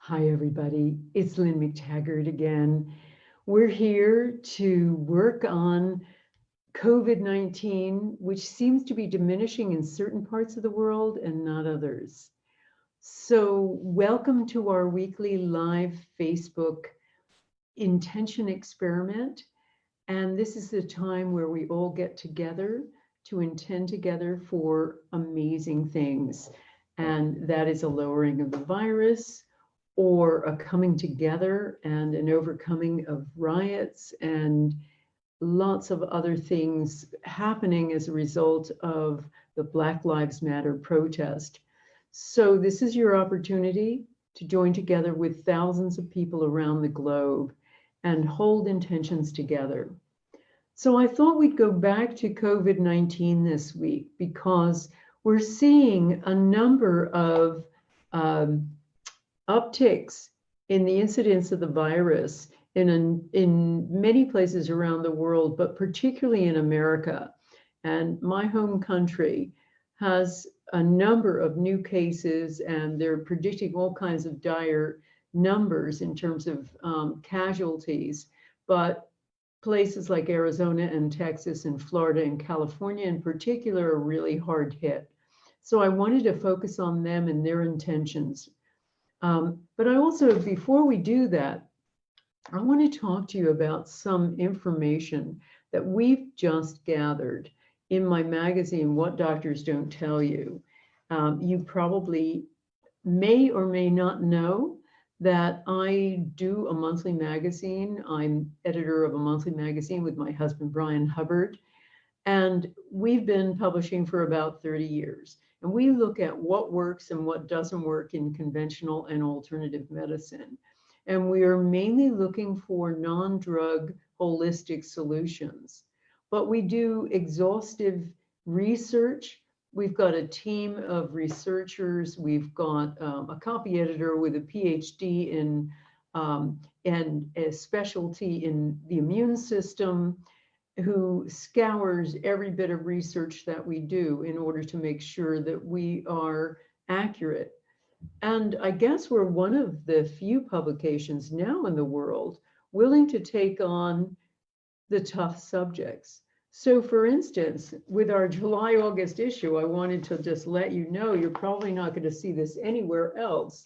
Hi, everybody. It's Lynn McTaggart again. We're here to work on COVID-19, which seems to be diminishing in certain parts of the world and not others. So welcome to our weekly live Facebook intention experiment. And this is the time where we all get together to intend together for amazing things. And that is a lowering of the virus, or a coming together and an overcoming of riots and lots of other things happening as a result of the Black Lives Matter protest. So this is your opportunity to join together with thousands of people around the globe and hold intentions together. So I thought we'd go back to COVID-19 this week because we're seeing a number of upticks in the incidence of the virus in many places around the world, but particularly in America. And my home country has a number of new cases, and they're predicting all kinds of dire numbers in terms of casualties. But places like Arizona and Texas and Florida and California in particular are really hard hit. So I wanted to focus on them and their intentions. But I also, before we do that, I want to talk to you about some information that we've just gathered in my magazine, What Doctors Don't Tell You. You probably may or may not know that I do a monthly magazine. I'm editor of a monthly magazine with my husband, Brian Hubbard, and we've been publishing for about 30 years. And we look at what works and what doesn't work in conventional and alternative medicine. And we are mainly looking for non-drug holistic solutions. But we do exhaustive research. We've got a team of researchers. We've got a copy editor with a PhD in and a specialty in the immune system, who scours every bit of research that we do in order to make sure that we are accurate. And I guess we're one of the few publications now in the world willing to take on the tough subjects. So for instance, with our July-August issue, I wanted to just let you know, you're probably not going to see this anywhere else.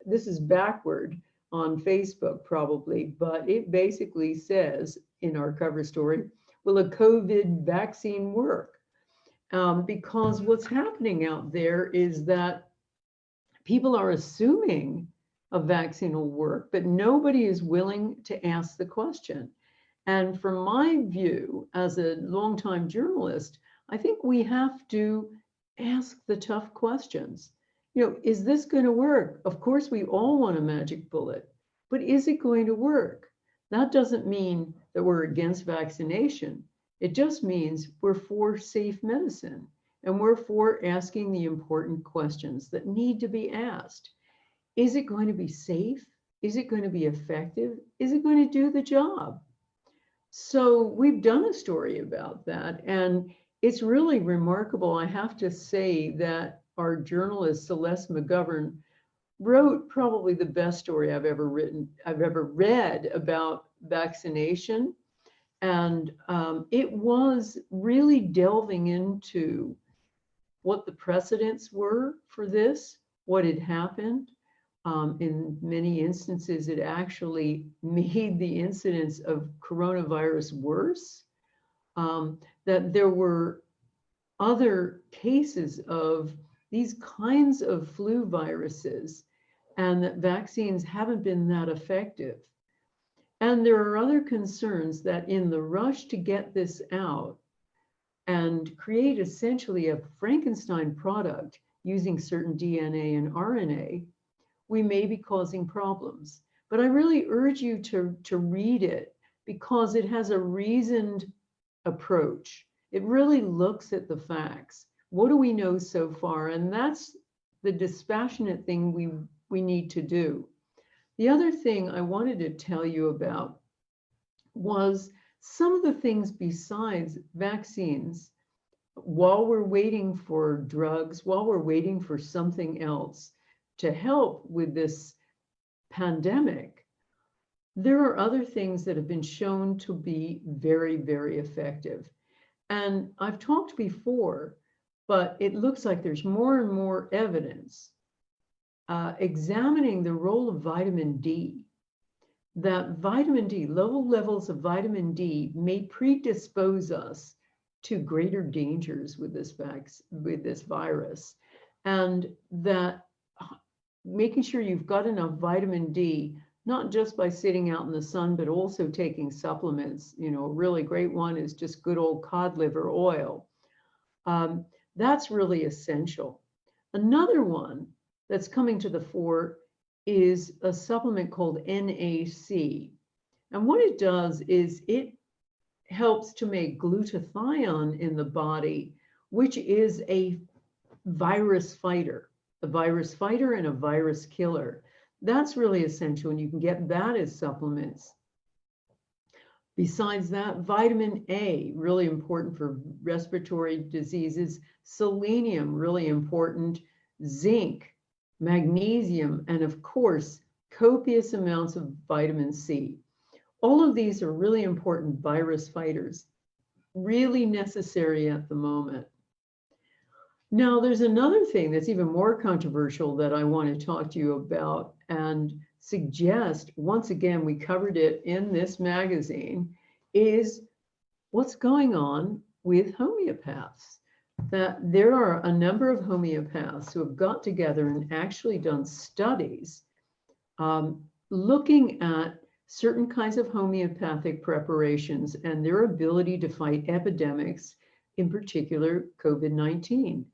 This is backward on Facebook probably, but it basically says in our cover story, will a COVID vaccine work? Because what's happening out there is that people are assuming a vaccine will work, but nobody is willing to ask the question. And from my view, as a longtime journalist, I think we have to ask the tough questions. Is this going to work? Of course, we all want a magic bullet, but is it going to work? That doesn't mean that we're against vaccination. It just means we're for safe medicine, and we're for asking the important questions that need to be asked. Is it going to be safe? Is it going to be effective? Is it going to do the job? So we've done a story about that, and it's really remarkable. I have to say that our journalist, Celeste McGovern, wrote probably the best story I've ever read about vaccination. And it was really delving into what the precedents were for this, what had happened. In many instances, it actually made the incidence of coronavirus worse, that there were other cases of these kinds of flu viruses, and that vaccines haven't been that effective. And there are other concerns that in the rush to get this out and create essentially a Frankenstein product using certain DNA and RNA, we may be causing problems. But I really urge you to read it because it has a reasoned approach. It really looks at the facts. What do we know so far? And that's the dispassionate thing we need to do. The other thing I wanted to tell you about was some of the things besides vaccines, while we're waiting for drugs, while we're waiting for something else to help with this pandemic, there are other things that have been shown to be very, very effective. And I've talked before, but it looks like there's more and more evidence examining the role of vitamin D, that vitamin D, low levels of vitamin D may predispose us to greater dangers with this virus, and that making sure you've got enough vitamin D, not just by sitting out in the sun, but also taking supplements. You know, a really great one is just good old cod liver oil. That's really essential. Another one that's coming to the fore is a supplement called NAC. And what it does is it helps to make glutathione in the body, which is a virus fighter and a virus killer. That's really essential, and you can get that as supplements. Besides that, vitamin A, really important for respiratory diseases. Selenium, really important. Zinc, magnesium, and of course, copious amounts of vitamin C. All of these are really important virus fighters, really necessary at the moment. Now, there's another thing that's even more controversial that I want to talk to you about and suggest, once again, we covered it in this magazine, is what's going on with homeopaths. That there are a number of homeopaths who have got together and actually done studies looking at certain kinds of homeopathic preparations and their ability to fight epidemics, in particular COVID-19.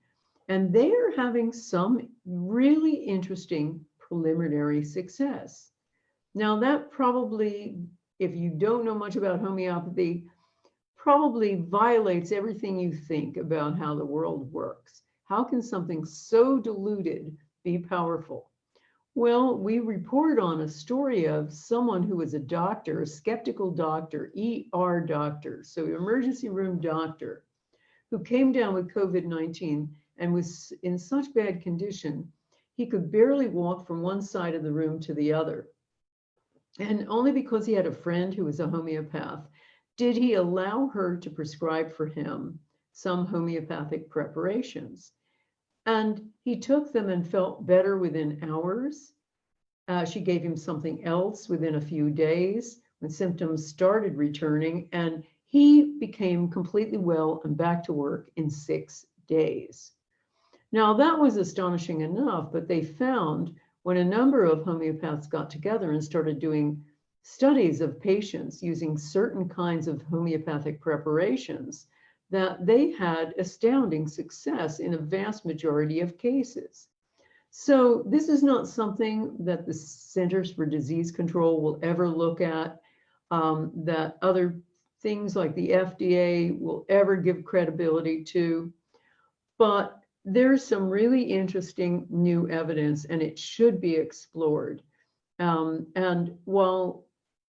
And they are having some really interesting preliminary success. Now, that probably, if you don't know much about homeopathy, probably violates everything you think about how the world works. How can something so diluted be powerful? Well, we report on a story of someone who was a doctor, a skeptical doctor, ER doctor, so emergency room doctor, who came down with COVID-19 and was in such bad condition, he could barely walk from one side of the room to the other. And only because he had a friend who was a homeopath did he allow her to prescribe for him some homeopathic preparations. And he took them and felt better within hours. She gave him something else within a few days when symptoms started returning, and he became completely well and back to work in 6 days. Now, that was astonishing enough, but they found when a number of homeopaths got together and started doing studies of patients using certain kinds of homeopathic preparations, that they had astounding success in a vast majority of cases. So this is not something that the Centers for Disease Control will ever look at, that other things like the FDA will ever give credibility to, but there's some really interesting new evidence and it should be explored. And while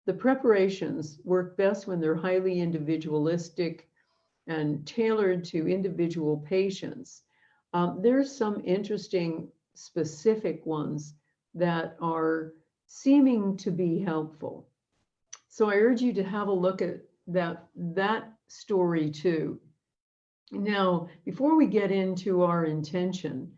the preparations work best when they're highly individualistic and tailored to individual patients, there's some interesting specific ones that are seeming to be helpful. So I urge you to have a look at that story too. Now, before we get into our intention,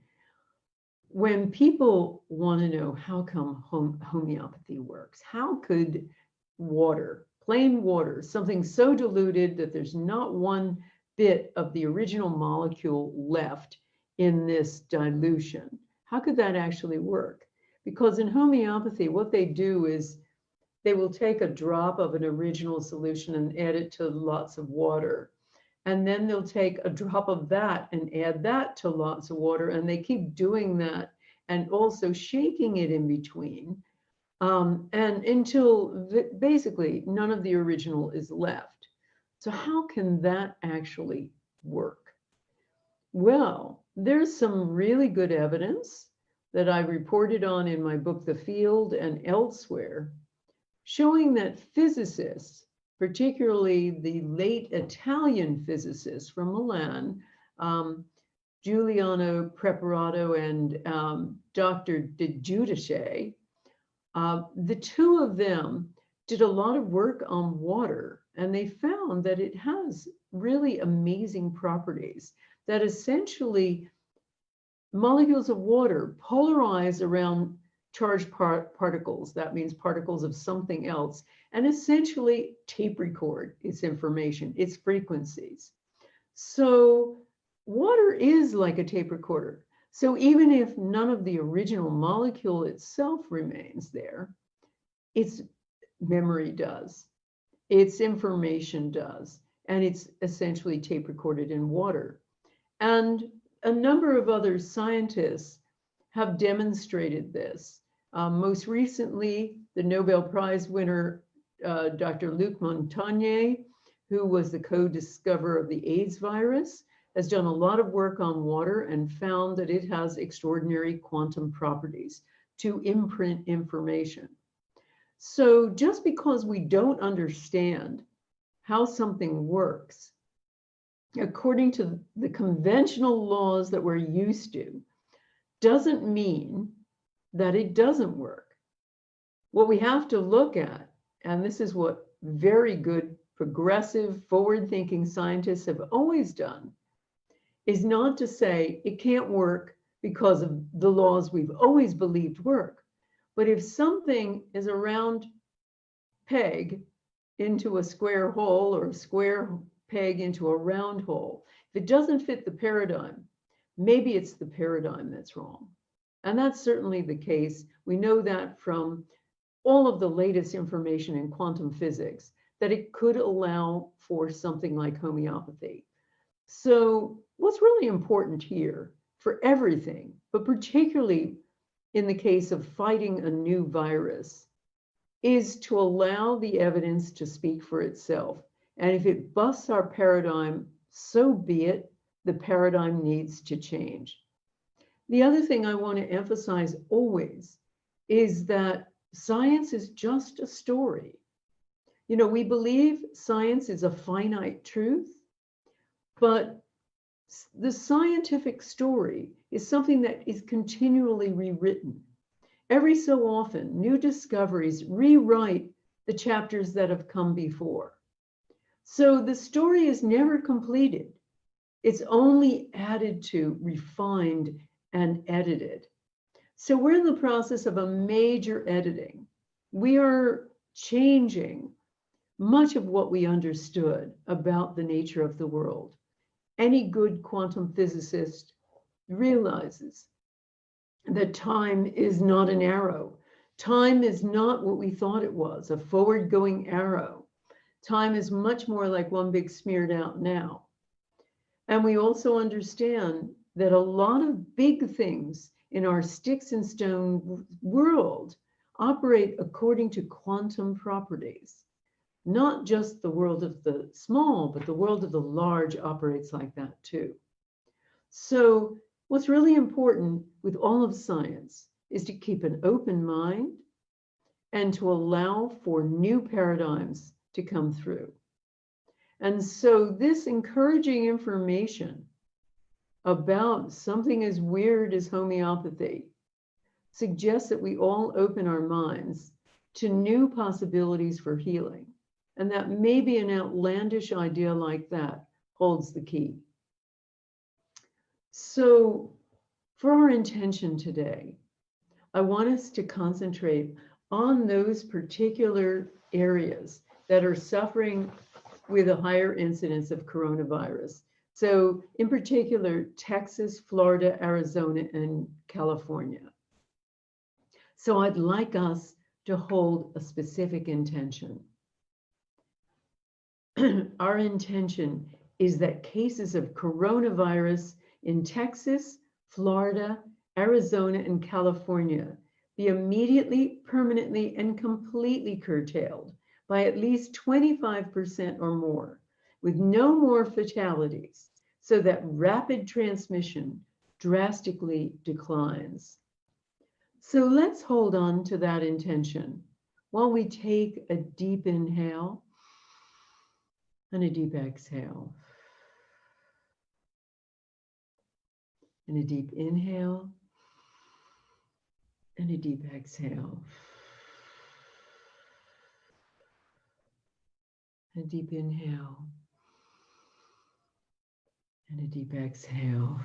when people want to know how come homeopathy works, how could water, plain water, something so diluted that there's not one bit of the original molecule left in this dilution, how could that actually work? Because in homeopathy, what they do is they will take a drop of an original solution and add it to lots of water. And then they'll take a drop of that and add that to lots of water. And they keep doing that and also shaking it in between. And until basically none of the original is left. So how can that actually work? Well, there's some really good evidence that I reported on in my book, The Field, and elsewhere, showing that physicists, particularly the late Italian physicists from Milan, Giuliano Preparato and Dr. De Giudice, The two of them did a lot of work on water, and they found that it has really amazing properties, that essentially molecules of water polarize around charged particles. That means particles of something else, and essentially tape record its information, its frequencies. So water is like a tape recorder. So even if none of the original molecule itself remains there, its memory does, its information does, and it's essentially tape recorded in water. And a number of other scientists have demonstrated this. Most recently, the Nobel Prize winner, Dr. Luc Montagnier, who was the co-discoverer of the AIDS virus, has done a lot of work on water and found that it has extraordinary quantum properties to imprint information. So just because we don't understand how something works, according to the conventional laws that we're used to, doesn't mean that it doesn't work. What we have to look at, and this is what very good, progressive, forward-thinking scientists have always done, is not to say it can't work because of the laws we've always believed work. But if something is a round peg into a square hole or a square peg into a round hole, if it doesn't fit the paradigm, maybe it's the paradigm that's wrong. And that's certainly the case. We know that from all of the latest information in quantum physics, that it could allow for something like homeopathy. So what's really important here for everything, but particularly in the case of fighting a new virus, is to allow the evidence to speak for itself. And if it busts our paradigm, so be it. The paradigm needs to change. The other thing I want to emphasize always is that science is just a story. You know, we believe science is a finite truth, but the scientific story is something that is continually rewritten. Every so often, new discoveries rewrite the chapters that have come before. So the story is never completed. It's only added to, refined, and edited. So we're in the process of a major editing. We are changing much of what we understood about the nature of the world. Any good quantum physicist realizes that time is not an arrow. Time is not what we thought it was, a forward-going arrow. Time is much more like one big smeared out now. And we also understand that a lot of big things in our sticks and stone world operate according to quantum properties. Not just the world of the small, but the world of the large operates like that too. So what's really important with all of science is to keep an open mind and to allow for new paradigms to come through. And so this encouraging information about something as weird as homeopathy suggests that we all open our minds to new possibilities for healing, and that maybe an outlandish idea like that holds the key. So for our intention today, I want us to concentrate on those particular areas that are suffering with a higher incidence of coronavirus. So in particular, Texas, Florida, Arizona, and California. So I'd like us to hold a specific intention. Our intention is that cases of coronavirus in Texas, Florida, Arizona, and California be immediately, permanently, and completely curtailed by at least 25% or more, with no more fatalities, so that rapid transmission drastically declines. So let's hold on to that intention while we take a deep inhale and a deep exhale. And a deep inhale and a deep exhale. A deep inhale and a deep exhale.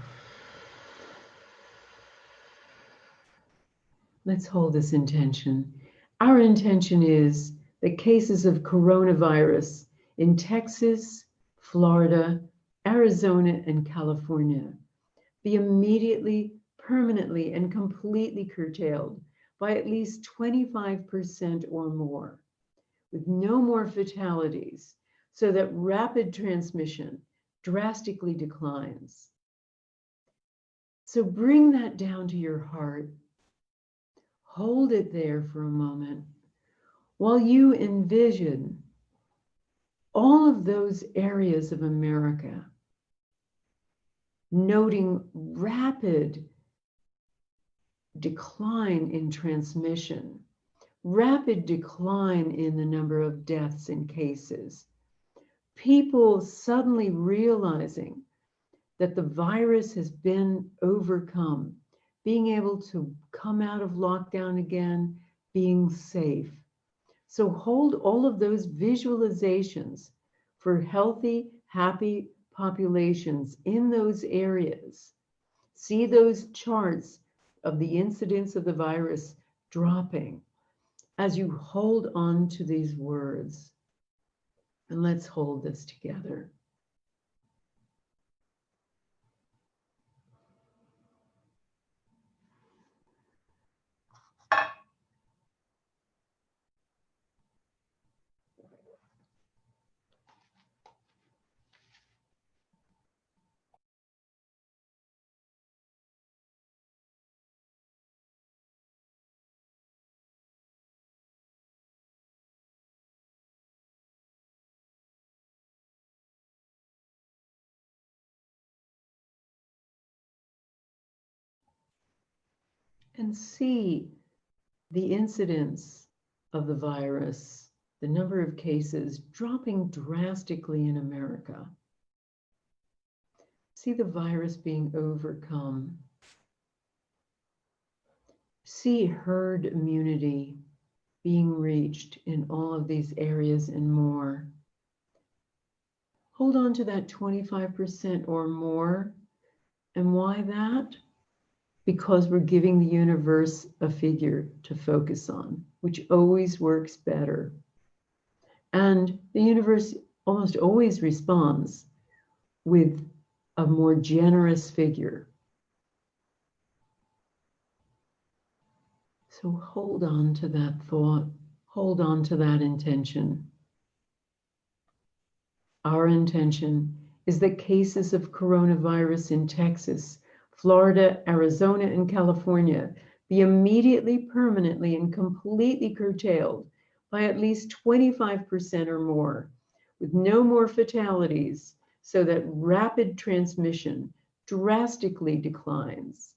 Let's hold this intention. Our intention is that cases of coronavirus in Texas, Florida, Arizona, and California be immediately, permanently, and completely curtailed by at least 25% or more, with no more fatalities, so that rapid transmission drastically declines. So bring that down to your heart. Hold it there for a moment while you envision all of those areas of America noting rapid decline in transmission, rapid decline in the number of deaths and cases, people suddenly realizing that the virus has been overcome, being able to come out of lockdown again, being safe. So hold all of those visualizations for healthy, happy populations in those areas. See those charts of the incidence of the virus dropping as you hold on to these words. And let's hold this together. And see the incidence of the virus, the number of cases dropping drastically in America. See the virus being overcome. See herd immunity being reached in all of these areas and more. Hold on to that 25% or more. And why that? Because we're giving the universe a figure to focus on, which always works better. And the universe almost always responds with a more generous figure. So hold on to that thought, hold on to that intention. Our intention is that cases of coronavirus in Texas, Florida, Arizona, and California be immediately, permanently, and completely curtailed by at least 25% or more, with no more fatalities, so that rapid transmission drastically declines.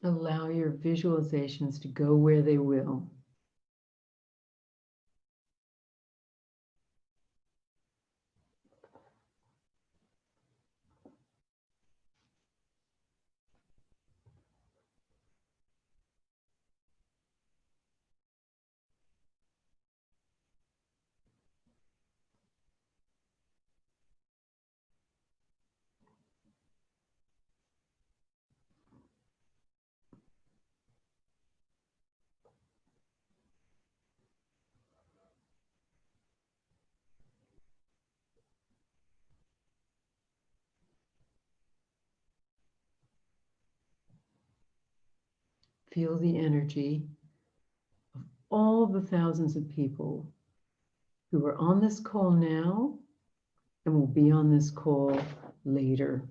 Allow your visualizations to go where they will. Feel the energy of all the thousands of people who are on this call now and will be on this call later.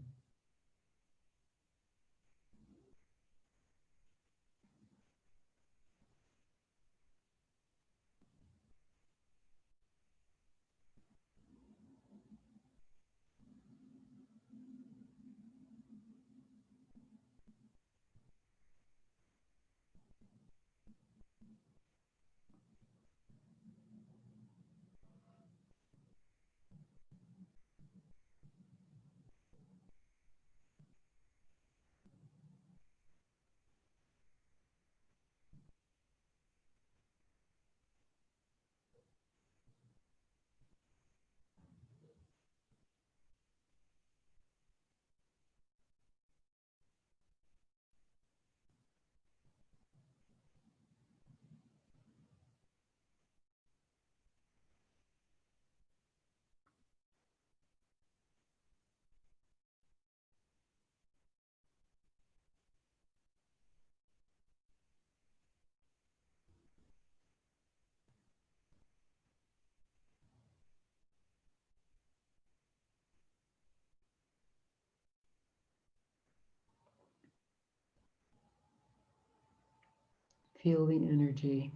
Feel the energy.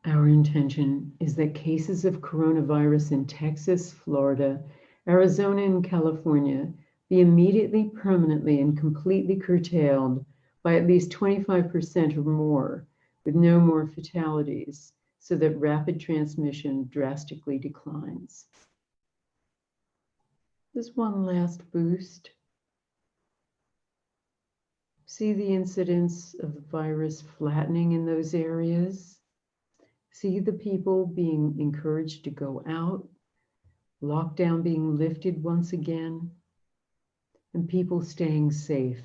Our intention is that cases of coronavirus in Texas, Florida, Arizona, and California be immediately, permanently, and completely curtailed by at least 25% or more, with no more fatalities, so that rapid transmission drastically declines. Just one last boost. See the incidence of the virus flattening in those areas. See the people being encouraged to go out, lockdown being lifted once again, and people staying safe.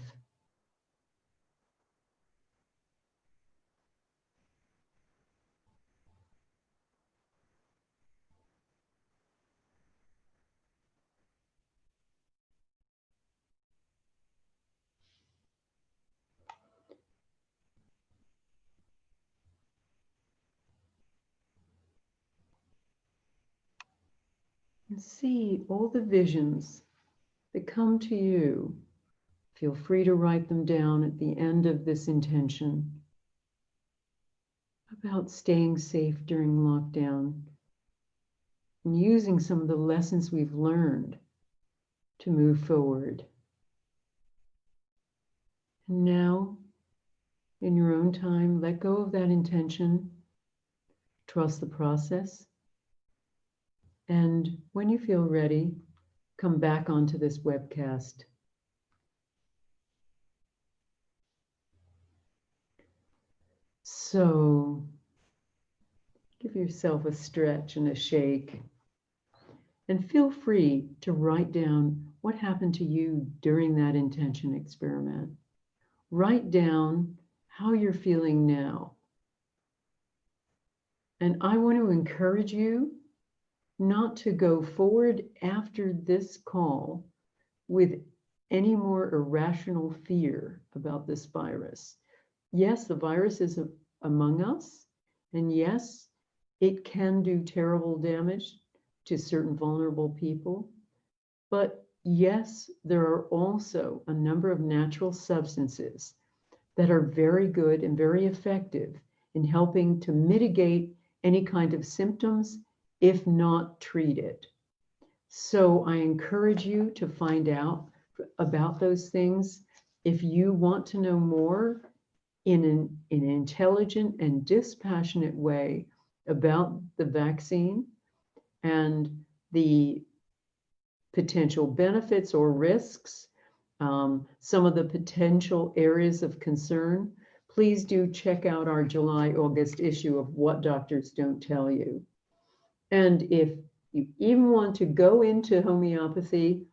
And see all the visions that come to you. Feel free to write them down at the end of this intention about staying safe during lockdown and using some of the lessons we've learned to move forward. And now, in your own time, let go of that intention, trust the process, and when you feel ready, come back onto this webcast. So give yourself a stretch and a shake, and feel free to write down what happened to you during that intention experiment. Write down how you're feeling now. And I want to encourage you not to go forward after this call with any more irrational fear about this virus. Yes, the virus is among us, and yes, it can do terrible damage to certain vulnerable people. But yes, there are also a number of natural substances that are very good and very effective in helping to mitigate any kind of symptoms, if not treat it. So I encourage you to find out about those things. If you want to know more in an intelligent and dispassionate way about the vaccine and the potential benefits or risks, some of the potential areas of concern, please do check out our July-August issue of What Doctors Don't Tell You. And if you even want to go into homeopathy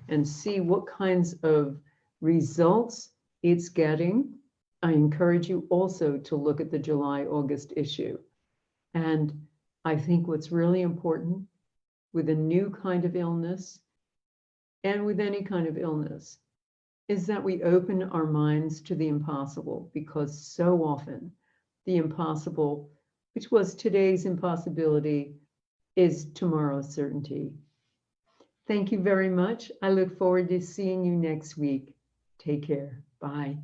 and see what kinds of results it's getting, I encourage you also to look at the July-August issue. And I think what's really important with a new kind of illness and with any kind of illness is that we open our minds to the impossible, because so often the impossible, which was today's impossibility, is tomorrow's certainty. Thank you very much. I look forward to seeing you next week. Take care. Bye.